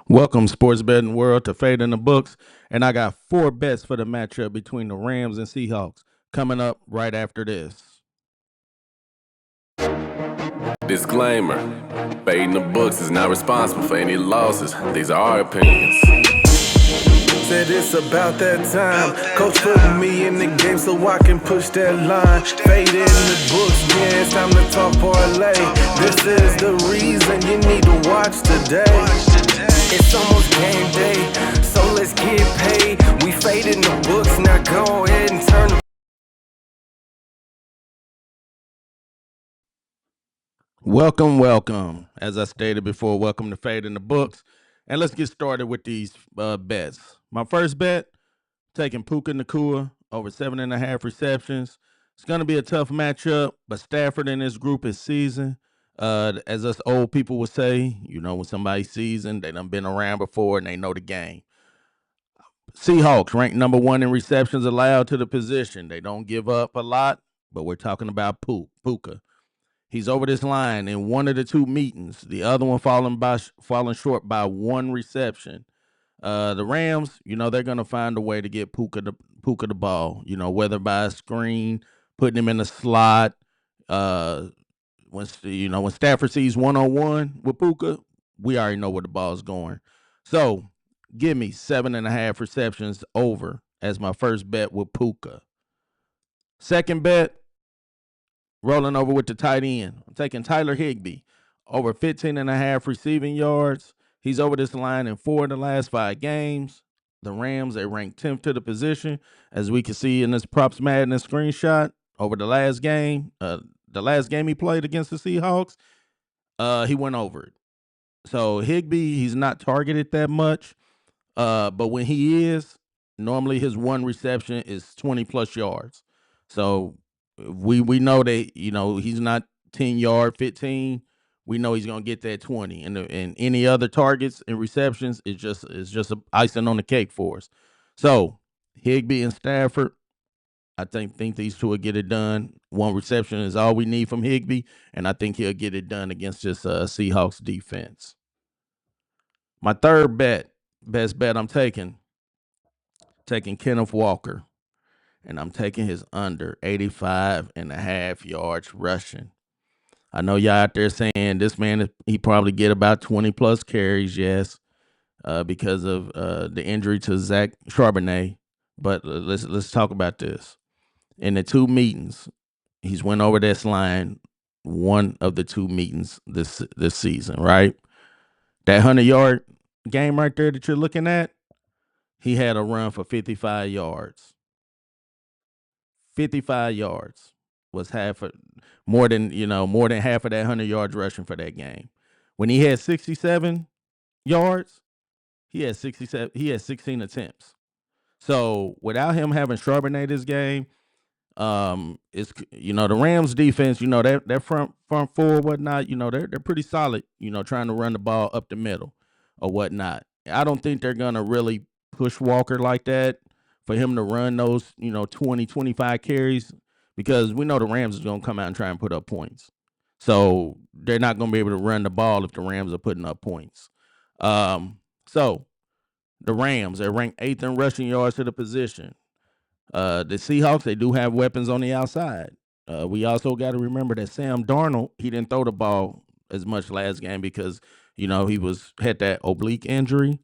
Welcome, sports betting world, to Fade in the Books. And I got four bets for the matchup between the Rams and Seahawks coming up right after this. Disclaimer: Fading the Books is not responsible for any losses. These are our opinions. Said it's about that time. Coach put me in the game so I can push that line. Fade in the books, yeah, it's time to talk parlay. This is the reason you need to watch today. It's almost game day, so let's get paid. We fade in the books, now go ahead and turn the Welcome. As I stated before, welcome to Fade in the Books. And let's get started with these bets. My first bet, taking Puka Nakua over 7.5 receptions. It's going to be a tough matchup, but Stafford in this group is seasoned. As us old people would say, when somebody's seasoned, they done been around before and they know the game. Seahawks ranked number one in receptions allowed to the position. They don't give up a lot, but we're talking about Puka. He's over this line in one of the two meetings. The other one falling short by one reception. The Rams, they're gonna find a way to get Puka the ball. Whether by a screen, putting him in the slot. When Stafford sees 1-on-1 with Puka, we already know where the ball's going. So give me 7.5 receptions over as my first bet with Puka. Second bet, rolling over with the tight end. I'm taking Tyler Higbee over 15.5 receiving yards. He's over this line in 4 of the last 5 games. The Rams, they ranked 10th to the position, as we can see in this Props Madness screenshot over the last game. The last game he played against the Seahawks, he went over it. So Higbee, he's not targeted that much. But when he is, normally his one reception is 20 plus yards. So we know that he's not 10-yard, 15. We know he's gonna get that 20, and any other targets and receptions is just a icing on the cake for us. So Higbee and Stafford, I think these two will get it done. One reception is all we need from Higbee, and I think he'll get it done against this Seahawks defense. My third best bet I'm taking Kenneth Walker, and I'm taking his under 85.5 yards rushing. I know y'all out there saying this man, he probably get about 20 plus carries, yes, because of the injury to Zach Charbonnet. But let's talk about this. In the two meetings, he's went over this line one of the two meetings this season, right? That 100-yard game right there that you're looking at, he had a run for 55 yards. 55 yards was more than half of that 100 yards rushing for that game. When he had 67 yards, he had 16 attempts. So without him having Charbonnet this game, it's the Rams defense, that front four, whatnot, they're pretty solid, trying to run the ball up the middle or whatnot. I don't think they're gonna really push Walker like that for him to run those, 20, 25 carries, because we know the Rams is gonna come out and try and put up points. So they're not gonna be able to run the ball if the Rams are putting up points. So the Rams, they're ranked 8th in rushing yards to the position. The Seahawks, they do have weapons on the outside. We also got to remember that Sam Darnold, he didn't throw the ball as much last game because he had that oblique injury.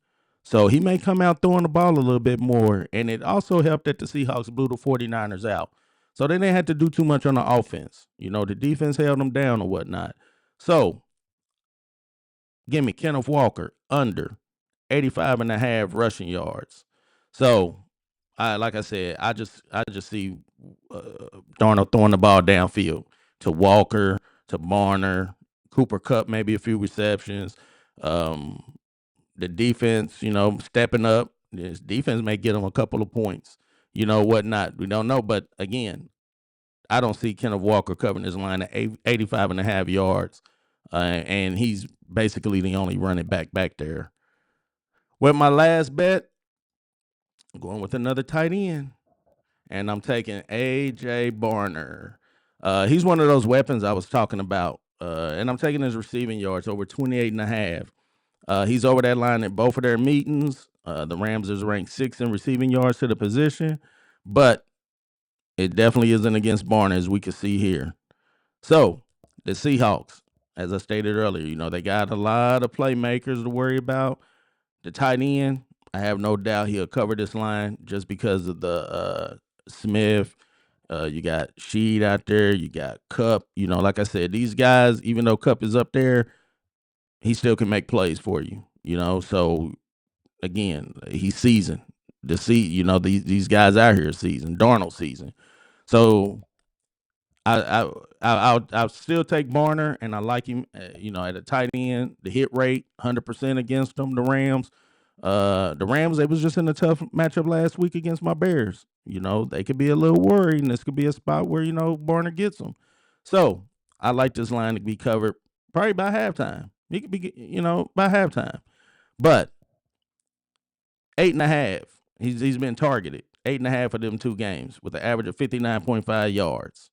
So he may come out throwing the ball a little bit more. And it also helped that the Seahawks blew the 49ers out. So they didn't have to do too much on the offense. The defense held them down or whatnot. So give me Kenneth Walker under 85.5 rushing yards. So like I said, I just see Darnold throwing the ball downfield to Walker, to Barner, Cooper Kupp, maybe a few receptions. The defense, stepping up. This defense may get them a couple of points, whatnot. We don't know. But again, I don't see Kenneth Walker covering his line at 85.5 yards. And he's basically the only running back there. With my last bet, I'm going with another tight end, and I'm taking A.J. Barner. He's one of those weapons I was talking about, and I'm taking his receiving yards over 28.5. He's over that line at both of their meetings. The Rams is ranked 6th in receiving yards to the position, but it definitely isn't against Barner, as we can see here. So the Seahawks, as I stated earlier, they got a lot of playmakers to worry about. The tight end, I have no doubt he'll cover this line just because of the Smith. You got Sheed out there. You got Cup. Like I said, these guys, even though Cup is up there, he still can make plays for you. So again, he's seasoned. These guys out here are seasoned. Darnold seasoned. So I'll still take Barner, and I like him. At a tight end, the hit rate 100% against them. The Rams. They was just in a tough matchup last week against my Bears. They could be a little worried, and this could be a spot where Barner gets them. So I like this line to be covered probably by halftime. He could be, by halftime, but 8.5. He's been targeted 8.5 of them 2 games with an average of 59.5 yards.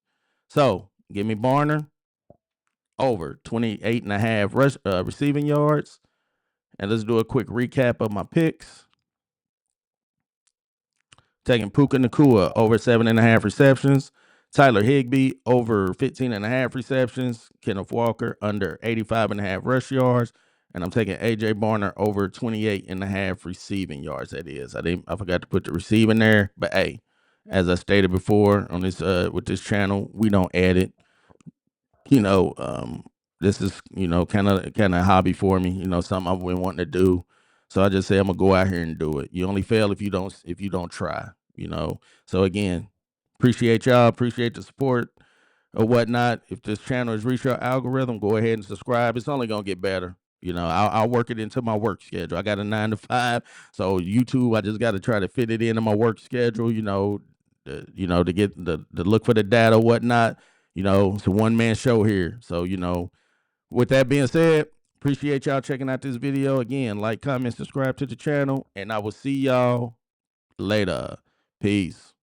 So give me Barner over 28.5 receiving yards. And let's do a quick recap of my picks. Taking Puka Nacua over 7.5 receptions. Tyler Higbee over 15.5 receptions. Kenneth Walker under 85.5 rush yards. And I'm taking A.J. Barner over 28.5 receiving yards. That is. I forgot to put the receiving there. But hey, as I stated before on this with this channel, we don't add it. This is kind of a hobby for me. Something I've been wanting to do. So I just say I'm gonna go out here and do it. You only fail if you don't try. So again, appreciate y'all. Appreciate the support or whatnot. If this channel has reached your algorithm, go ahead and subscribe. It's only gonna get better. I'll work it into my work schedule. I got a 9 to 5, so YouTube, I just got to try to fit it into my work schedule. To get the look for the data, whatnot. It's a one-man show here. So with that being said, appreciate y'all checking out this video. Again, like, comment, subscribe to the channel, and I will see y'all later. Peace.